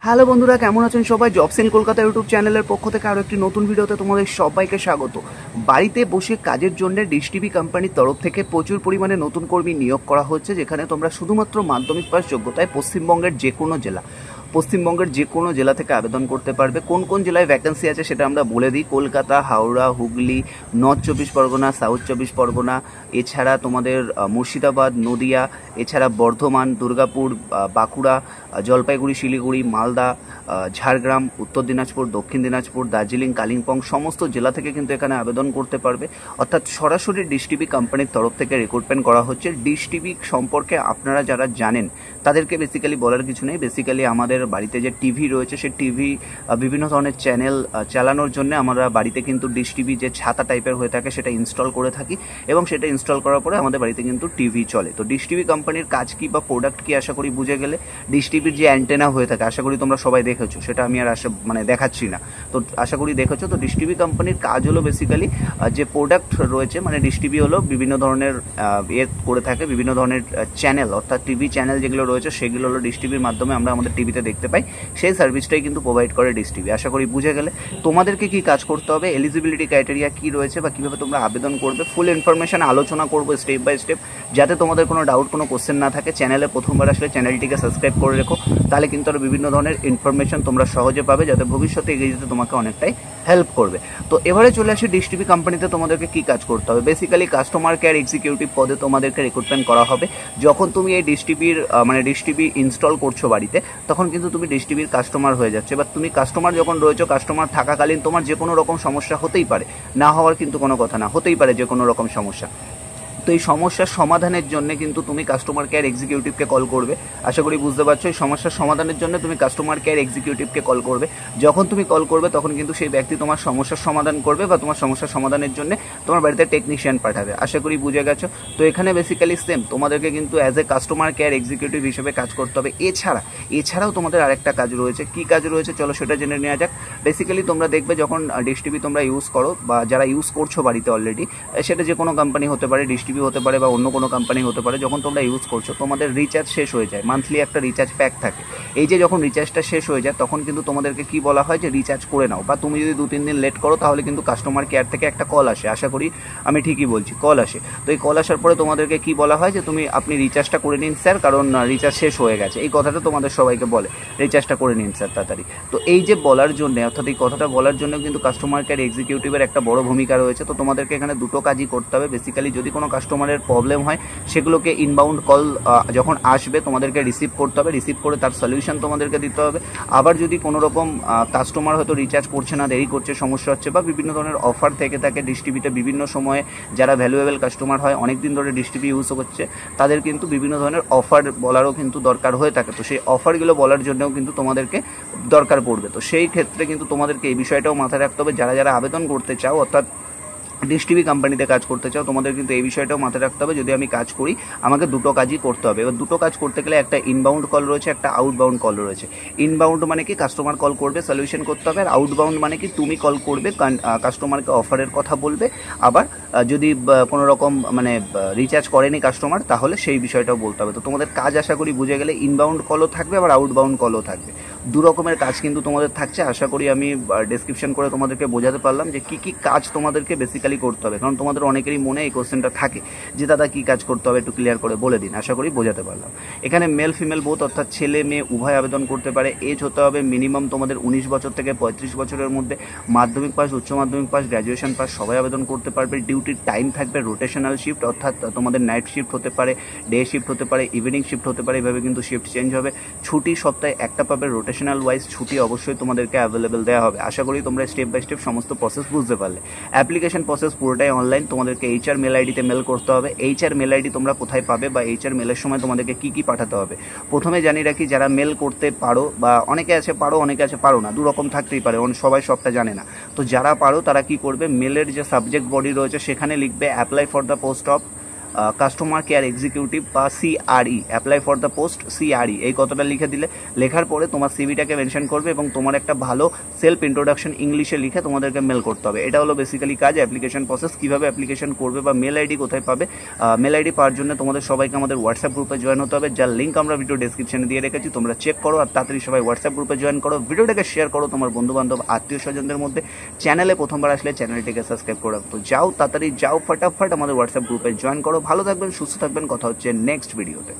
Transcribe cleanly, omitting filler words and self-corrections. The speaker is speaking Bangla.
হ্যালো বন্ধুরা, কেমন আছেন সবাই? জবস ইন কলকাতা ইউটিউব চ্যানেলের পক্ষ থেকে আরও একটি নতুন ভিডিওতে তোমাদের সবাইকে স্বাগত। বাড়িতে বসে কাজের জন্য ডিশ টিভি কোম্পানির তরফ থেকে প্রচুর পরিমাণে নতুন কর্মী নিয়োগ করা হচ্ছে, যেখানে তোমরা শুধুমাত্র মাধ্যমিক পাস যোগ্যতায় পশ্চিমবঙ্গের যে কোনো জেলা থেকে আবেদন করতে পারবে। কোন কোন জেলায় ভ্যাকেন্সি আছে সেটা আমরা বলে দিই। কলকাতা, হাওড়া, হুগলি, নর্থ 24 পরগনা, সাউথ 24 পরগনা, এছাড়া তোমাদের মুর্শিদাবাদ, নদিয়া, এছাড়া বর্ধমান, দুর্গাপুর, বাঁকুড়া, জলপাইগুড়ি, শিলিগুড়ি, মালদা, ঝাড়গ্রাম, উত্তর দিনাজপুর, দক্ষিণ দিনাজপুর, দার্জিলিং, কালিম্পং সমস্ত জেলা থেকে কিন্তু এখানে আবেদন করতে পারবে। অর্থাৎ সরাসরি ডিশ টিভি কোম্পানির তরফ থেকে রিক্রুটমেন্ট করা হচ্ছে। ডিশ টিভি সম্পর্কে আপনারা যারা জানেন তাদেরকে বেসিক্যালি বলার কিছু নেই। বেসিক্যালি আমাদের বাড়িতে যে টিভি রয়েছে সেই টিভি বিভিন্ন ধরনের চ্যানেল চালানোর জন্য আমরা বাড়িতে কিন্তু ডিশ টিভি যে ছাতা টাইপের হয়ে থাকে সেটা ইনস্টল করে থাকি, এবং সেটা ইনস্টল করার পরে আমাদের বাড়িতে কিন্তু টিভি চলে। তো ডিশ টিভি কোম্পানির কাজ কি বা প্রোডাক্ট কি আশা করি বুঝে গেলে। ডিশ টিভির যে অ্যান্টেনা হয়ে থাকে আশা করি তোমরা সবাই দেখেছো, সেটা আমি আর দেখাচ্ছি না, তো আশা করি দেখেছো। তো ডিশ টিভি কোম্পানির কাজ হলো বেসিক্যালি যে প্রোডাক্ট রয়েছে, মানে ডিশ টিভি হলো বিভিন্ন ধরনের করে থাকে, বিভিন্ন ধরনের চ্যানেল, অর্থাৎ টিভি চ্যানেল যেগুলো রয়েছে সেগুলো হলো ডিশ টিভির মাধ্যমে আমরা আমাদের টিভিতে দেখতে পাই। সেই সার্ভিসটাই কিন্তু প্রোভাইড করে ডিশ টিভি। আশা করি বুঝে গেলে। তোমাদেরকে কি কাজ করতে হবে, এলিজিবিলিটি ক্রাইটেরিয়া কি রয়েছে বা কীভাবে তোমরা আবেদন করবে, ফুল ইনফরমেশন আলোচনা করবো স্টেপ বাই স্টেপ, যাতে তোমাদের কোনো ডাউট, কোনো কোশ্চেন না থাকে। চ্যানেলে প্রথমবার আসলে চ্যানেলটিকে সাবস্ক্রাইব করে রেখো, তাহলে কিন্তু আরও বিভিন্ন ধরনের ইনফরমেশন তোমরা সহজে পাবে, যাতে ভবিষ্যতে এগিয়ে যেতে তোমাকে অনেকটাই হেল্প করবে। তো এবারে চলে আসি ডিশ টিভি কোম্পানিতে তোমাদেরকে কি কাজ করতে হবে। বেসিক্যালি কাস্টমার কেয়ার এক্সিকিউটিভ পদে তোমাদেরকে রিক্রুটমেন্ট করা হবে। যখন তুমি এই ডিশ টিভি ইনস্টল করছো বাড়িতে, তখন কিন্তু তুমি ডিশ টিভির কাস্টমার হয়ে যাচ্ছে। বা তুমি কাস্টমার যখন রয়েছো, কাস্টমার থাকাকালীন তোমার যে কোনো রকম সমস্যা হতেই পারে, না হওয়ার কিন্তু কোনো কথা না, হতেই পারে যে কোনো রকম সমস্যা। তো এই সমস্যার সমাধানের জন্য কিন্তু তুমি কাস্টমার কেয়ার এক্সিকিউটিভকে কল করবে। আশা করি বুঝতে পারছো, এই সমস্যার সমাধানের জন্য তুমি কাস্টমার কেয়ার এক্সিকিউটিভকে কল করবে। যখন তুমি কল করবে তখন কিন্তু সেই ব্যক্তি তোমার সমস্যার সমাধান করবে, বা তোমার সমস্যার সমাধানের জন্য তোমার বাড়িতে টেকনিশিয়ান পাঠাবে। আশা করি বুঝে গেছো। তো এখানে বেসিক্যালি সেম তোমাদেরকে কিন্তু as a customer care executive হিসেবে কাজ করতে হবে। এছাড়াও তোমাদের আরেকটা কাজ রয়েছে। কি কাজ রয়েছে চলো সেটা জেনে নেওয়া যাক। বেসিক্যালি তোমরা দেখবে যখন ডিশ টিভি তোমরা ইউজ করো, বা যারা ইউজ করছো বাড়িতে অলরেডি, সেটা যে কোনো কোম্পানি হতে পারে, ডিশ টিভি হতে পারে বা অন্য কোনো কোম্পানি হতে পারে, যখন তোমরা ইউজ করছো তোমাদের রিচার্জ শেষ হয়ে যায়। মান্থলি একটা রিচার্জ প্যাক থাকে। এই যে যখন রিচার্জটা শেষ হয়ে যায় তখন কিন্তু তোমাদেরকে কি বলা হয় যে রিচার্জ করে নাও, বা তুমি যদি 2-3 দিন লেট করো তাহলে কিন্তু কাস্টমার কেয়ার থেকে একটা কল আসে। আশা করি আমি ঠিকই বলছি, কল আসে। তো এই কল আসার পরে তোমাদেরকে কি বলা হয় যে আপনি রিচার্জটা করে নিন স্যার, কারণ রিচার্জ শেষ হয়ে গেছে। এই কথাটা তোমাদের সবাইকে বলে, রিচার্জটা করে নিন স্যার তাড়াতাড়ি। তো এই যে বলার জন্য, অর্থাৎ এই কথাটা বলার জন্য কিন্তু কাস্টমার কেয়ার এক্সিকিউটিভের একটা বড় ভূমিকা রয়েছে। তো তোমাদেরকে এখানে দুটো কাজই করতে হবে। বেসিক্যালি যদি কোনো কাস্টমারের প্রবলেম হয়, সেগুলোকে ইনবাউন্ড কল যখন আসবে তোমাদেরকে রিসিভ করতে হবে, রিসিভ করে তার সলিউশন তোমাদেরকে দিতে হবে। আবার যদি কোনো রকম কাস্টমার হয়তো রিচার্জ করছে না, দেরি করছে, সমস্যা হচ্ছে, বা বিভিন্ন ধরনের অফার থেকে থাকে ডিশ টিভিতে বিভিন্ন সময়ে, যারা ভ্যালুয়েবল কাস্টমার হয়, অনেক দিন ধরে ডিশ টিভি ইউজ করছে, তাদের কিন্তু বিভিন্ন ধরনের অফার বলারও কিন্তু দরকার হয়ে থাকে। তো সেই অফারগুলো বলার জন্যও কিন্তু তোমাদেরকে দরকার পড়বে। তো সেই ক্ষেত্রে কিন্তু তোমাদেরকে এই বিষয়টাও মাথায় রাখতে হবে, যারা আবেদন করতে চাও, অর্থাৎ ডিশ টিভি কোম্পানিতে কাজ করতে চাও, তোমাদের কিন্তু এই বিষয়টাও মাথায় রাখতে হবে। যদি আমি কাজ করি, আমাকে দুটো কাজই করতে হবে। এবার দুটো কাজ করতে গেলে একটা ইনবাউন্ড কল রয়েছে, একটা আউটবাউন্ড কল রয়েছে। ইনবাউন্ড মানে কি কাস্টমার কল করবে, সলিউশন করতে হবে। আর আউটবাউন্ড মানে কি তুমি কল করবে, কাস্টমারকে অফারের কথা বলবে। আবার যদি কোনো রকম রিচার্জ করেনি কাস্টমার, তাহলে সেই বিষয়টাও বলতে হবে। তো তোমাদের কাজ আশা করি বুঝে গেলে। ইনবাউন্ড কলও থাকবে, আবার আউটবাউন্ড কলও থাকবে। দু রকমের কাজ কিন্তু তোমাদের থাকছে। আশা করি আমি ডেসক্রিপশন করে তোমাদেরকে বোঝাতে পারলাম যে কি কি কাজ তোমাদেরকে বেসিক্যালি করতে হবে, কারণ তোমাদের অনেকেরই মনে এই কোশ্চেনটা থাকে যে দাদা কি কাজ করতে হবে, একটু ক্লিয়ার করে বলে দিন। আশা করি বোঝাতে পারলাম। এখানে মেল ফিমেল বোথ, অর্থাৎ ছেলে মেয়ে উভয় আবেদন করতে পারে। এজ হতে হবে মিনিমাম তোমাদের 19 বছর থেকে 35 বছরের মধ্যে। মাধ্যমিক পাস, উচ্চ মাধ্যমিক পাস, গ্র্যাজুয়েশন পাস সবাই আবেদন করতে পারবে। ডিউটির টাইম থাকবে রোটেশনাল শিফট, অর্থাৎ তোমাদের নাইট শিফট হতে পারে, ডে শিফট হতে পারে, ইভিনিং শিফট হতে পারে, এভাবে কিন্তু শিফট চেঞ্জ হবে। ছুটি সপ্তাহে একটা পাবে, রোটেশনাল ওয়াইজ ছুটি অবশ্যই তোমাদেরকে অ্যাভেলেবেল দেওয়া হবে। আশা করি তোমরা স্টেপ বাই স্টেপ সমস্ত প্রসেস বুঝতে পারলে। অ্যাপ্লিকেশন প্রসেস পুরোটাই অনলাইন। তোমাদেরকে এইচআর মেল আইডিতে মেল করতে হবে। এইচআর মেল আইডি তোমরা কোথায় পাবে, বা এইচআর মেলের সময় তোমাদেরকে কি পাঠাতে হবে। প্রথমে জানিয়ে রাখি, যারা মেল করতে পারো, বা অনেকে আছে পারো, অনেকে আছে পারো না, দু রকম থাকতেই পারে, সবাই সবটা জানে না। তো যারা পারো তারা কি করবে, মেলের যে সাবজেক্ট বডি রয়েছে সেখানে লিখবে apply for the post of customer care executive বা CRE, apply for the post CRE, এই কথাটা লিখে দিলে, লেখার পরে তোমার সিভিটাকে মেনশন করবে এবং তোমার একটা ভালো সেলফ ইন্ট্রোডাকশন ইংলিশে লিখে তোমাদেরকে মেল করতে হবে। এটা হলো বেসিক্যালি কাজ। অ্যাপ্লিকেশন প্রসেস, কীভাবে অ্যাপ্লিকেশন করবে বা মেল আইডি কোথায় পাবে, মেল আইডি পাওয়ার জন্য তোমাদের সবাইকে আমাদের হোয়াটসঅ্যাপ গ্রুপে জয়েন হতে হবে, যার লিঙ্ক আমরা ভিডিও ডেসক্রিপশনে দিয়ে রেখেছি, তোমরা চেক করো আর তাড়াতাড়ি সবাই হোয়াটসঅ্যাপ গ্রুপে জয়েন করো। ভিডিওটাকে শেয়ার করো তোমার বন্ধুবান্ধব আত্মীয় স্বজনদের মধ্যে। চ্যানেলে প্রথমবার আসলে চ্যানেলটিকে সাবস্ক্রাইব করে রাখো। যাও তাড়াতাড়ি যাও, ফটাফট আমাদের হোয়াটসঅ্যাপ গ্রুপে জয়েন করো। ভালো থাকবেন, সুস্থ থাকবেন, কথা হচ্ছে নেক্সট ভিডিওতে।